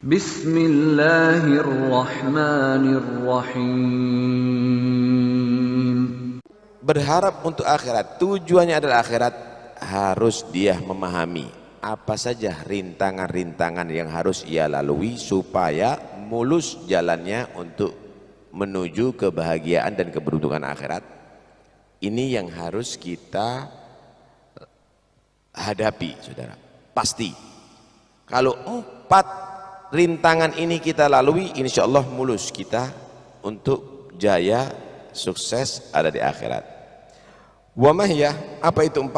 Bismillahirrahmanirrahim. Berharap untuk akhirat, tujuannya adalah akhirat, harus dia memahami apa saja rintangan-rintangan yang harus ia lalui supaya mulus jalannya untuk menuju kebahagiaan dan keberuntungan akhirat. Ini yang harus kita hadapi, saudara. Pasti kalau 4 rintangan ini kita lalui, insya Allah mulus kita untuk jaya sukses ada di akhirat. Wa mahya, apa itu 4?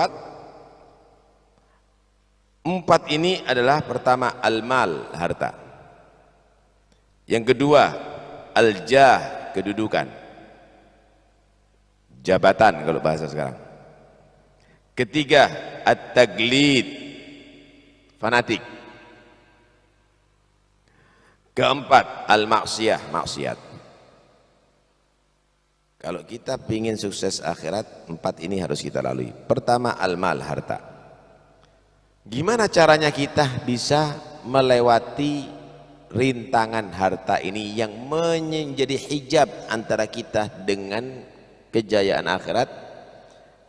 4 ini adalah pertama al-mal, harta. Yang kedua al-jah, kedudukan, jabatan kalau bahasa sekarang. Ketiga at-taglid, fanatik. Keempat al-maksiyah, maksiat. Kalau kita ingin sukses akhirat, 4 ini harus kita lalui. Pertama al-mal, harta. Gimana caranya kita bisa melewati rintangan harta ini yang menjadi hijab antara kita dengan kejayaan akhirat?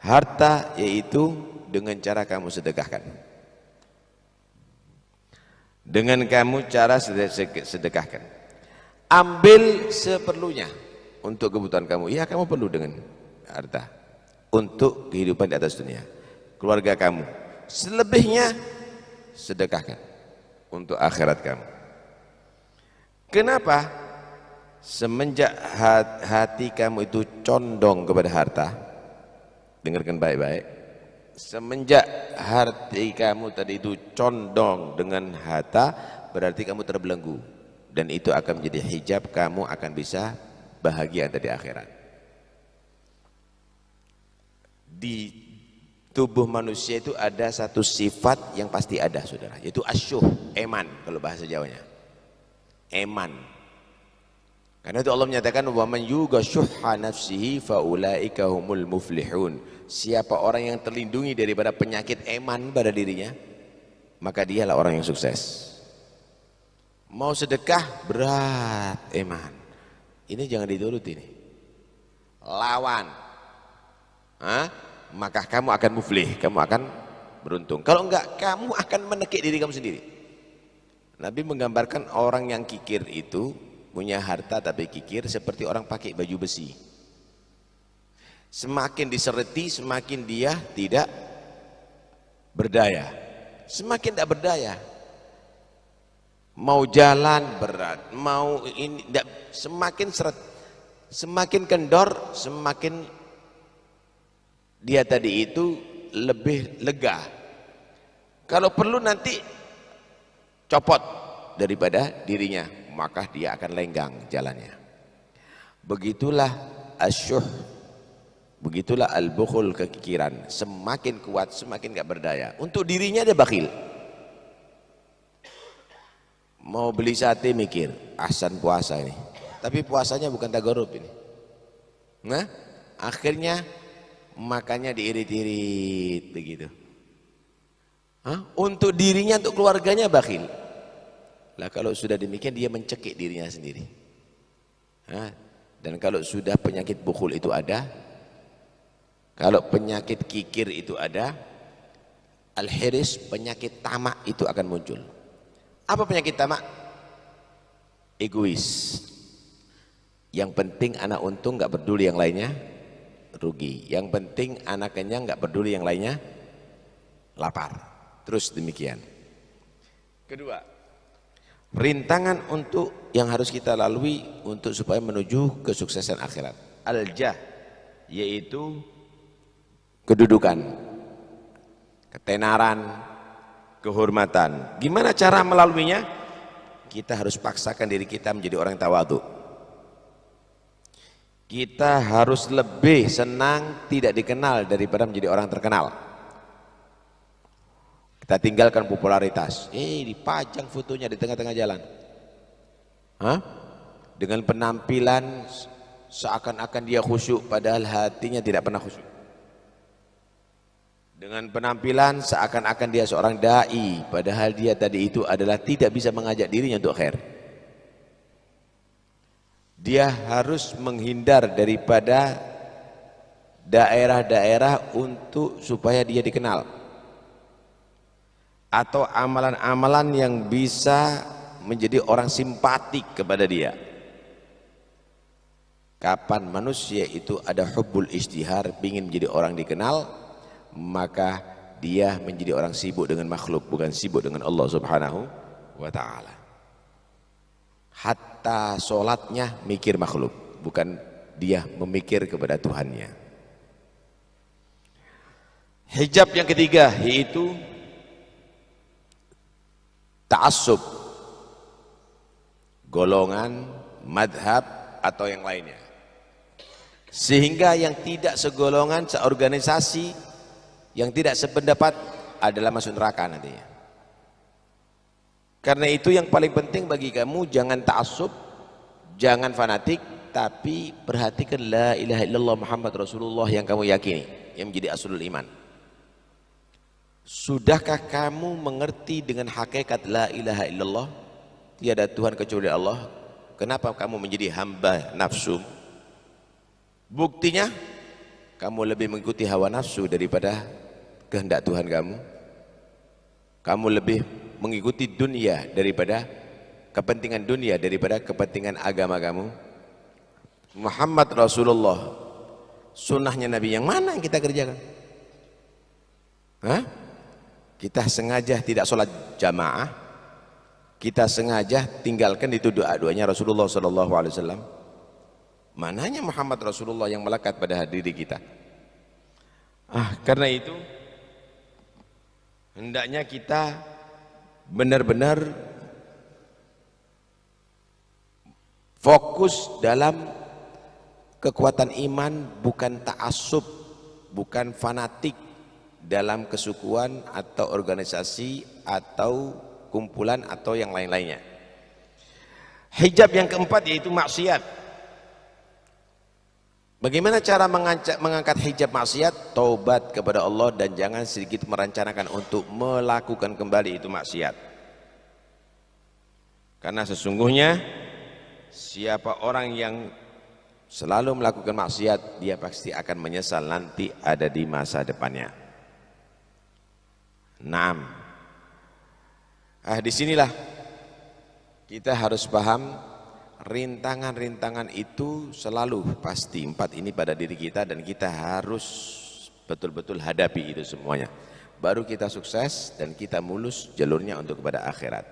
Harta yaitu dengan cara kamu sedekahkan. Dengan kamu cara sedekahkan. Ambil seperlunya untuk kebutuhan kamu. Ya, kamu perlu dengan harta untuk kehidupan di atas dunia, keluarga kamu. Selebihnya sedekahkan untuk akhirat kamu. Kenapa? Semenjak hati kamu itu condong kepada harta, dengarkan baik-baik. Semenjak hati kamu tadi itu condong dengan harta, berarti kamu terbelenggu, dan itu akan menjadi hijab, kamu akan bisa bahagia dari akhirat. Di tubuh manusia itu ada satu sifat yang pasti ada, saudara, yaitu asyuh, eman kalau bahasa Jawanya. Eman. Karena itu Allah menyatakan wa man yuga syuhha nafsihi faulaika humul muflihun. Siapa orang yang terlindungi daripada penyakit eman pada dirinya, maka dialah orang yang sukses. Mau sedekah berat eman, ini jangan dituruti nih. Lawan, maka kamu akan muflih, kamu akan beruntung. Kalau enggak, kamu akan menekik diri kamu sendiri. Nabi menggambarkan orang yang kikir itu, punya harta tapi kikir, seperti orang pakai baju besi. Semakin disereti, semakin dia tidak berdaya. Semakin tidak berdaya. Mau jalan berat, mau ini tidak, semakin seret, semakin kendor, semakin dia tadi itu lebih lega. Kalau perlu nanti copot daripada dirinya, maka dia akan lenggang jalannya. Begitulah asyuh, begitulah al-bukhul, kekikiran. Semakin kuat, semakin gak berdaya. Untuk dirinya dia bakhil. Mau beli sate mikir, ahsan puasa ini, tapi puasanya bukan tagarub ini. Nah, akhirnya makannya diirit-irit begitu. Untuk dirinya, untuk keluarganya bakhil. Lah kalau sudah demikian, dia mencekik dirinya sendiri. Dan kalau sudah penyakit bukhul itu ada, kalau penyakit kikir itu ada, al-hiris, penyakit tamak itu akan muncul. Apa penyakit tamak? Egois. Yang penting anak untung, gak peduli yang lainnya rugi. Yang penting anak kenyang, gak peduli yang lainnya lapar. Terus demikian. Kedua, rintangan untuk yang harus kita lalui untuk supaya menuju kesuksesan akhirat. Al-jah, yaitu kedudukan, ketenaran, kehormatan. Gimana cara melaluinya? Kita harus paksakan diri kita menjadi orang yang tawadhu. Kita harus lebih senang tidak dikenal daripada menjadi orang terkenal. Kita tinggalkan popularitas. Dipajang fotonya di tengah-tengah jalan. Dengan penampilan seakan-akan dia khusyuk, padahal hatinya tidak pernah khusyuk. dengan penampilan seakan-akan dia seorang dai, padahal dia tadi itu adalah tidak bisa mengajak dirinya untuk khair. Dia harus menghindar daripada daerah-daerah untuk supaya dia dikenal, atau amalan-amalan yang bisa menjadi orang simpatik kepada dia. Kapan manusia itu ada hubbul ishtihar, ingin menjadi orang dikenal, maka dia menjadi orang sibuk dengan makhluk, bukan sibuk dengan Allah Subhanahu wa ta'ala. Hatta sholatnya mikir makhluk, bukan dia memikir kepada Tuhannya. Hijab yang ketiga yaitu ta'assub, golongan, madhab atau yang lainnya, sehingga yang tidak segolongan, seorganisasi, yang tidak sependapat adalah masuk neraka nantinya. Karena itu yang paling penting bagi kamu, jangan ta'assub, jangan fanatik, tapi perhatikan la ilaha illallah Muhammad Rasulullah yang kamu yakini, yang menjadi aslul iman. Sudahkah kamu mengerti dengan hakikat la ilaha illallah, tiada Tuhan kecuali Allah? Kenapa kamu menjadi hamba nafsu? Buktinya kamu lebih mengikuti hawa nafsu daripada kehendak Tuhan kamu. Kamu lebih mengikuti dunia daripada kepentingan dunia daripada kepentingan agama kamu. Muhammad Rasulullah, sunnahnya Nabi yang mana yang kita kerjakan? Hah? Kita sengaja tidak sholat jamaah, kita sengaja tinggalkan itu doa-doanya Rasulullah SAW. Mananya Muhammad Rasulullah yang melekat pada diri kita? Karena itu hendaknya kita benar-benar fokus dalam kekuatan iman, bukan ta'assub, bukan fanatik dalam kesukuan atau organisasi atau kumpulan atau yang lain-lainnya. Hijab yang keempat yaitu maksiat. Bagaimana cara mengangkat hijab maksiat? Taubat kepada Allah dan jangan sedikit merencanakan untuk melakukan kembali itu maksiat. Karena sesungguhnya siapa orang yang selalu melakukan maksiat, dia pasti akan menyesal nanti ada di masa depannya. Naam. Disinilah kita harus paham, rintangan-rintangan itu selalu pasti, empat ini pada diri kita, dan kita harus betul-betul hadapi itu semuanya. Baru kita sukses dan kita mulus jalurnya untuk kepada akhirat.